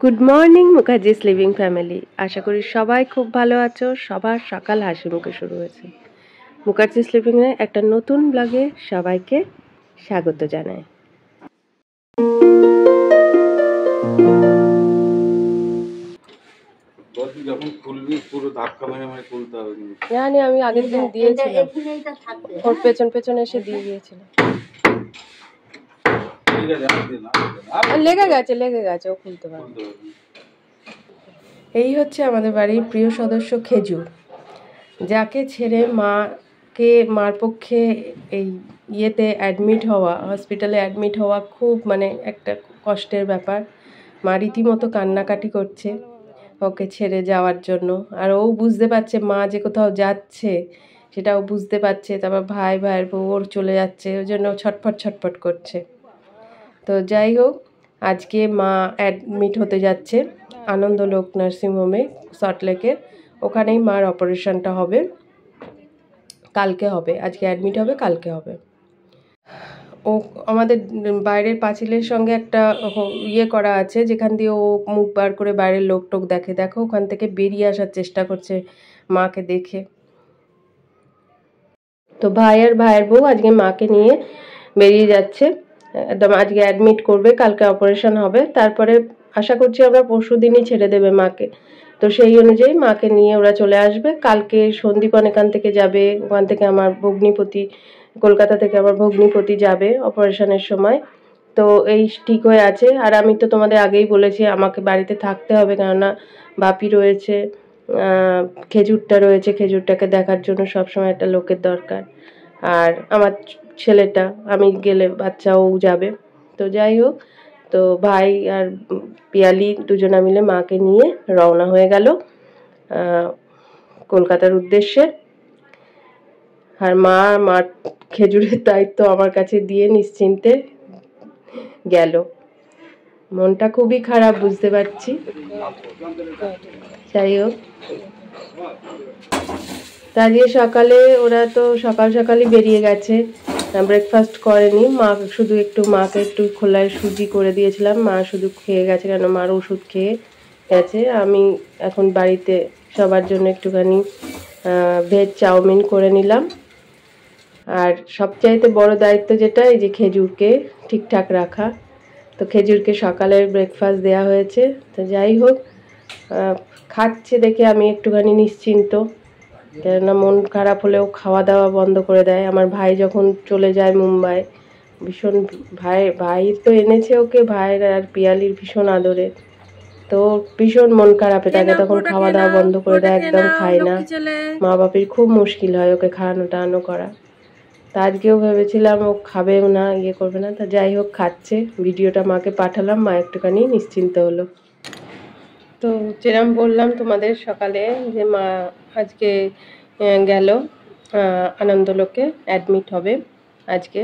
Good morning Mukherjees living family. আশা করি সবাই খুব ভালো আছো। সবার সকাল হাসি মুখে শুরু হয়েছে। মুখার্জিস লিভিংয়ে একটা নতুন ব্লগে সবাইকে স্বাগত জানাই। জানি আমি আগের দিন দিয়েছিলাম, ওর পেছন পেছন এসে দিয়ে গিয়েছিলাম। লেগে গেছে, ও খুলতে পারবে। এই হচ্ছে আমাদের বাড়ির প্রিয় সদস্য খেজুর, যাকে ছেড়ে মার পক্ষে এই ইয়েতে অ্যাডমিট হওয়া, হসপিটালে অ্যাডমিট হওয়া খুব একটা কষ্টের ব্যাপার। মা রীতিমতো কান্নাকাটি করছে ওকে ছেড়ে যাওয়ার জন্য। আর ও বুঝতে পারছে মা যে কোথাও যাচ্ছে, সেটাও বুঝতে পারছে। তারপর ভাইয়ের বউ ওর চলে যাচ্ছে, ওই জন্য ছটফট করছে। তো যাই হোক, আজকে মা অ্যাডমিট হতে যাচ্ছে আনন্দলোক নার্সিংহোমে, সল্টলেকের। ওখানেই মার অপারেশনটা হবে, কালকে হবে। আজকে অ্যাডমিট হবে, কালকে হবে। ও আমাদের বাইরের পাঁচিলের সঙ্গে একটা ইয়ে করা আছে, যেখান দিয়ে ও মুখ বার করে বাইরের লোক টোক দেখো ওখান থেকে বেরিয়ে আসার চেষ্টা করছে মাকে দেখে। তো ভাইয়ের বউ আজকে মাকে নিয়ে বেরিয়ে যাচ্ছে, একদম আজকে অ্যাডমিট করবে, কালকে অপারেশন হবে। তারপরে আশা করছি আমরা পরশু দিনই ছেড়ে দেবে মাকে। তো সেই অনুযায়ী মাকে নিয়ে ওরা চলে আসবে। কালকে সন্দীপন এখান থেকে যাবে, ওখান থেকে আমার ভগ্নিপতি, কলকাতা থেকে আমার ভগ্নিপতি যাবে অপারেশনের সময়। তো এই ঠিক হয়ে আছে। আর আমি তো তোমাদের আগেই বলেছি আমাকে বাড়িতে থাকতে হবে, কেননা বাপি রয়েছে, খেজুরটা রয়েছে, খেজুরটাকে দেখার জন্য সবসময় একটা লোকের দরকার। আর আমার ছেলেটা, আমি গেলে বাচ্চাও যাবে। তো যাই হোক, তো ভাই আর পিয়ালি দুজনা মিলে মাকে নিয়ে রওনা হয়ে গেল কলকাতার উদ্দেশ্যে। আর মার খেজুরের দায়িত্ব আমার কাছে দিয়ে নিশ্চিন্তে গেল। মনটা খুবই খারাপ, বুঝতে পারছি। যাই হোক, আজকে সকালে ওরা তো সকালই বেরিয়ে গেছে, ব্রেকফাস্ট করেনি। মাকে একটু খোলায় সুজি করে দিয়েছিলাম, মা শুধু খেয়ে গেছে, কেন মার ওষুধ খেয়ে গেছে। আমি এখন বাড়িতে সবার জন্য একটুখানি ভেজ চাউমিন করে নিলাম। আর সবচাইতে বড় দায়িত্ব যেটা, এই যে খেজুরকে ঠিকঠাক রাখা। তো খেজুরকে সকালের ব্রেকফাস্ট দেওয়া হয়েছে। তো যাই হোক, খাচ্ছে দেখে আমি একটুখানি নিশ্চিন্ত, কেননা মন খারাপ হলেও খাওয়া দাওয়া বন্ধ করে দেয়। আমার ভাই যখন চলে যায় মুম্বাই, ভীষণ ভাই তো এনেছে ওকে, ভাইয়ের আর পিয়ালির ভীষণ আদরে। তো ভীষণ মন খারাপে থাকে, তখন খাওয়া দাওয়া বন্ধ করে দেয়, একদম খায় না। মা বাপির খুব মুশকিল হয় ওকে খাওয়ানো টানো করা। তা আজকেও ভেবেছিলাম ও খাবেও না, করবে না। তা যাই হোক, খাচ্ছে। ভিডিওটা মাকে পাঠালাম, মা একটুখানি নিশ্চিন্ত হলো। তো যেরকম বললাম তোমাদের সকালে, যে মা আজকে গেল আনন্দলোকে, অ্যাডমিট হবে আজকে।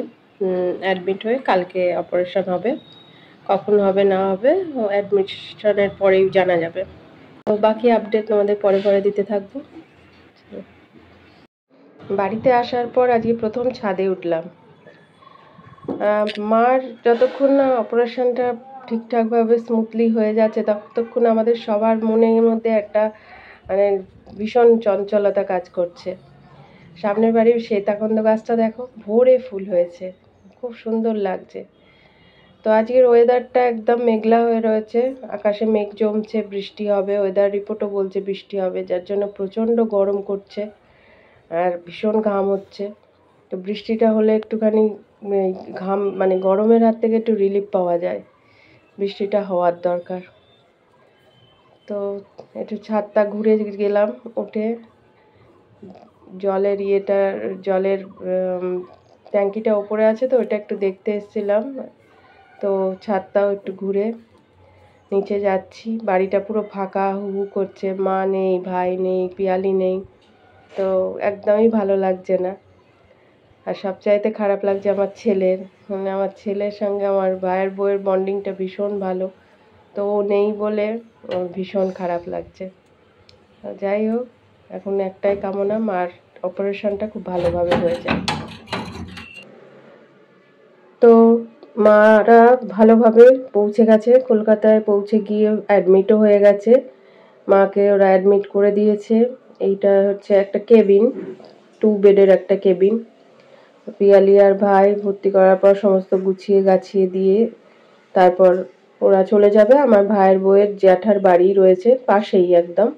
অ্যাডমিট হয়ে কালকে অপারেশন হবে। কখন হবে না হবে অ্যাডমিশনের পরেই জানা যাবে। তো বাকি আপডেট তোমাদের পরে দিতে থাকবো। বাড়িতে আসার পর আজকে প্রথম ছাদে উঠলাম। মার যতক্ষণ না অপারেশনটা ঠিকঠাকভাবে স্মুথলি হয়ে যাচ্ছে, ততক্ষণ আমাদের সবার মনের মধ্যে একটা ভীষণ চঞ্চলতা কাজ করছে। সামনের বাড়ির শ্বেতাকন্দ গাছটা দেখো, ভোরে ফুল হয়েছে, খুব সুন্দর লাগছে। তো আজকের ওয়েদারটা একদম মেঘলা হয়ে রয়েছে, আকাশে মেঘ জমছে, বৃষ্টি হবে। ওয়েদার রিপোর্টও বলছে বৃষ্টি হবে, যার জন্য প্রচণ্ড গরম করছে আর ভীষণ ঘাম হচ্ছে। তো বৃষ্টিটা হলে একটুখানি ঘাম গরমের হাত থেকে একটু রিলিফ পাওয়া যায়, বৃষ্টিটা হওয়ার দরকার। তো একটু ছাদটা ঘুরে গেলাম, উঠে জলের ট্যাঙ্কিটা ওপরে আছে, তো ওটা একটু দেখতে এসেছিলাম। তো ছাদটাও একটু ঘুরে নিচে যাচ্ছি। বাড়িটা পুরো ফাঁকা, হু করছে, মা নেই, ভাই নেই, পিয়ালি নেই। তো একদমই ভালো লাগছে না। আর সবচাইতে খারাপ লাগছে আমার ছেলের, আমার ছেলের সঙ্গে আমার ভাইয়ের বউয়ের বন্ডিংটা ভীষণ ভালো। তো ও নেই বলে ভীষণ খারাপ লাগছে। যাই হোক, এখন একটাই কামনা, মার অপারেশনটা খুব ভালোভাবে হয়ে যায়। তো মারা ভালোভাবে পৌঁছে গেছে, কলকাতায় পৌঁছে গিয়ে অ্যাডমিটও হয়ে গেছে। মাকে ওরা অ্যাডমিট করে দিয়েছে। এইটা হচ্ছে একটা কেবিন, 2 বেডের একটা কেবিন। পিয়ালি আর ভাই ভর্তি করার পর সমস্ত গুছিয়ে গাছিয়ে দিয়ে তারপর ওরা চলে যাবে। আমার ভাইয়ের বউয়ের জ্যাঠার বাড়ি রয়েছে পাশেই, একদম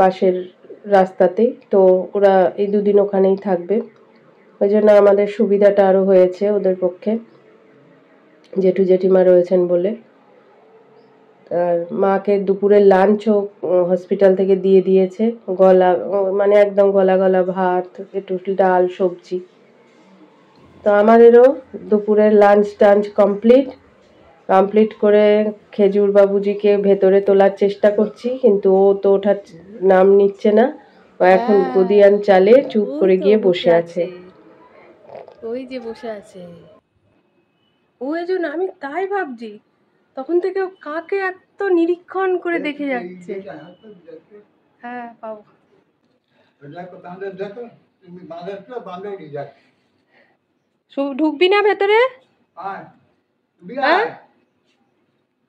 পাশের রাস্তাতেই। তো ওরা এই 2 দিন ওখানেই থাকবে। ওই জন্য আমাদের সুবিধাটা আরো হয়েছে ওদের পক্ষে, জেঠু জেঠিমা রয়েছেন বলে। আর মাকে দুপুরের লাঞ্চও হসপিটাল থেকে দিয়ে দিয়েছে, গলা মানে একদম গলা গলা ভাত, একটু ডাল সবজি। তো আমাদেরও দুপুরের লাঞ্চ টাঞ্চ কমপ্লিট করে খেজুর বাবুজিকে ভেতরে তোলার চেষ্টা করছি, কিন্তু ও তো ওঠার নাম নিচ্ছে না। ও এখন গদিয়ান চালে চুপ করে গিয়ে বসে আছে। ওই যে বসে আছে, ওই জন্য আমি তাই ভাবছি তখন থেকে কাকে এত নিরীক্ষণ করে দেখে যাচ্ছে। হ্যাঁ পাবো, ঢুকবি না ভেতরে?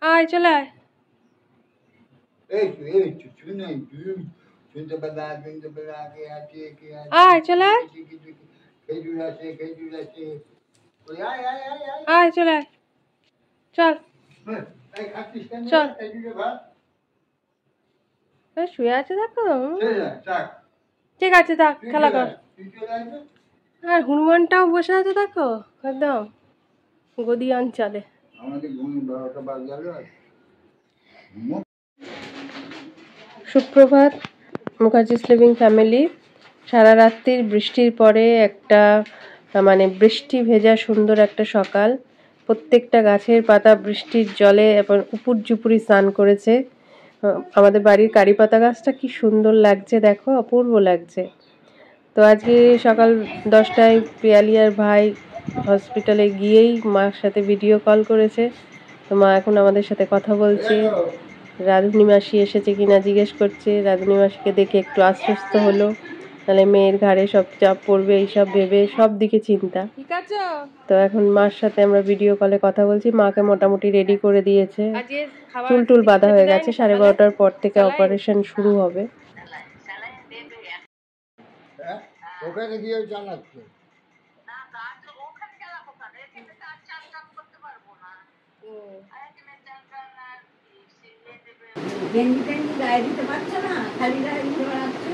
আয় চলে আয়। আয় চলে আয়, আয় চলে আয়, চল চল। শুয়ে আছে দেখো, ঠিক আছে থাক, খেলা কর। আর হনুমানটাও বসে আছে দেখো, একদম গদি অঞ্চলে। সুপ্রভাত মুখার্জি লিভিং ফ্যামিলি। সারা রাত্রির বৃষ্টির পরে একটা মানে বৃষ্টি ভেজা সুন্দর একটা সকাল। প্রত্যেকটা গাছের পাতা বৃষ্টির জলে এবং উপর ঝুপুরি স্নান করেছে। আমাদের বাড়ির কারি পাতা গাছটা কি সুন্দর লাগছে দেখো, অপূর্ব লাগছে। তো আজকে সকাল 10টায় পিয়ালি আর ভাই হসপিটালে গিয়েই মার সাথে ভিডিও কল করেছে। তো মা এখন আমাদের সাথে কথা বলছে। রাধুনি মাসি এসেছে কিনা জিজ্ঞেস করছে। রাধুনি মাসিকে দেখে একটু আশ্বস্ত হলো, তাহলে মেয়ের ঘাড়ে সব চাপ পড়বে এইসব ভেবে সব দিকে চিন্তা। তো এখন মার সাথে আমরা ভিডিও কলে কথা বলছি। মাকে মোটামুটি রেডি করে দিয়েছে, চুল টুল বাঁধা হয়ে গেছে। 12:30টার পর থেকে অপারেশন শুরু হবে। ওখানে গিয়ে চালাচ্ছে গেঞ্জি টেঞ্জি গায়ে দিতে পারছো না, খালি গায়ে দিতে পারছো।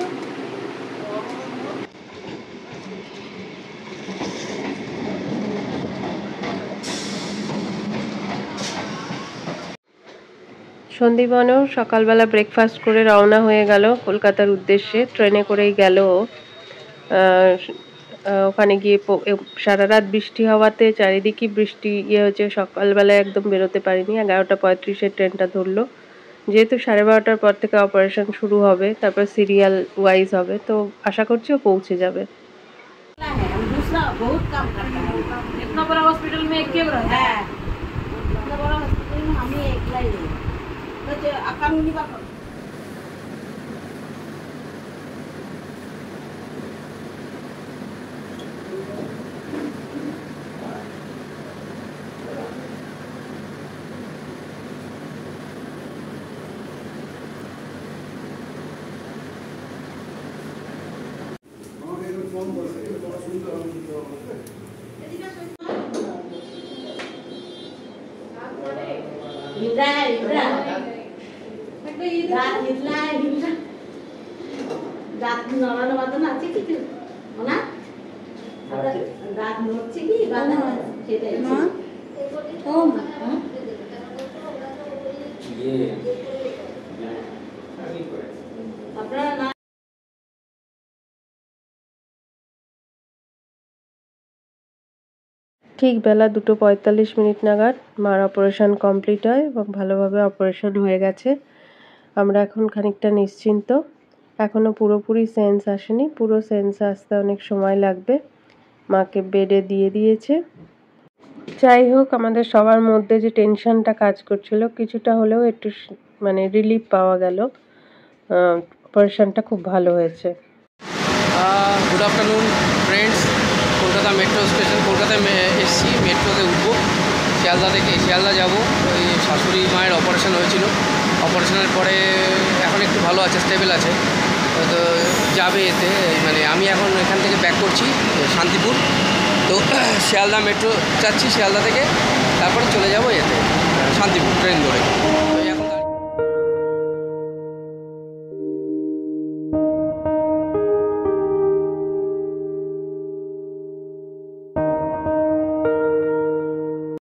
সন্দীপনও সকালবেলা ব্রেকফাস্ট করে রওনা হয়ে গেল কলকাতার উদ্দেশ্যে। ট্রেনে করেই গেল। ওখানে গিয়ে সারা রাত বৃষ্টি হওয়াতে চারিদিকে বৃষ্টি হয়েছে। সকালবেলায় একদম বেরোতে পারিনি। 11:35-এ ট্রেনটা ধরলো। যেহেতু 12:30টার পর থেকে অপারেশন শুরু হবে, তারপর সিরিয়াল ওয়াইজ হবে, তো আশা করছি ও পৌঁছে যাবে। দাঁত নড়ানো বাঁধানো আছে কিছু না, দাঁত নড়ছে কি বাঁধানো সেটাই। আপনারা ঠিক বেলা 2:45 নাগাদ মার অপারেশন কমপ্লিট হয় এবং ভালোভাবে অপারেশন হয়ে গেছে। আমরা এখন খানিকটা নিশ্চিন্ত। এখনো পুরোপুরি সেন্স আসেনি, পুরো সেন্স আসতে অনেক সময় লাগবে। মাকে বেডে দিয়ে দিয়েছে। যাই হোক, আমাদের সবার মধ্যে যে টেনশনটা কাজ করছিল কিছুটা হলেও একটু মানে রিলিফ পাওয়া গেল। অপারেশনটা খুব ভালো হয়েছে। Good afternoon friends. Kolkata metro station, কলকাতায় এসছি, মেট্রোতে উঠবো। শিয়ালদা থেকে শিয়ালদা যাবো। ওই শাশুড়ি মায়ের অপারেশন হয়েছিল, অপারেশনের পরে এখন একটু ভালো আছে, স্টেবল আছে, তো যাবে এতে। মানে আমি এখন এখান থেকে ব্যাক করছি শান্তিপুর, তো শিয়ালদা মেট্রো যাচ্ছি শিয়ালদা থেকে, তারপরে চলে যাবো এতে শান্তিপুর ট্রেন ধরে।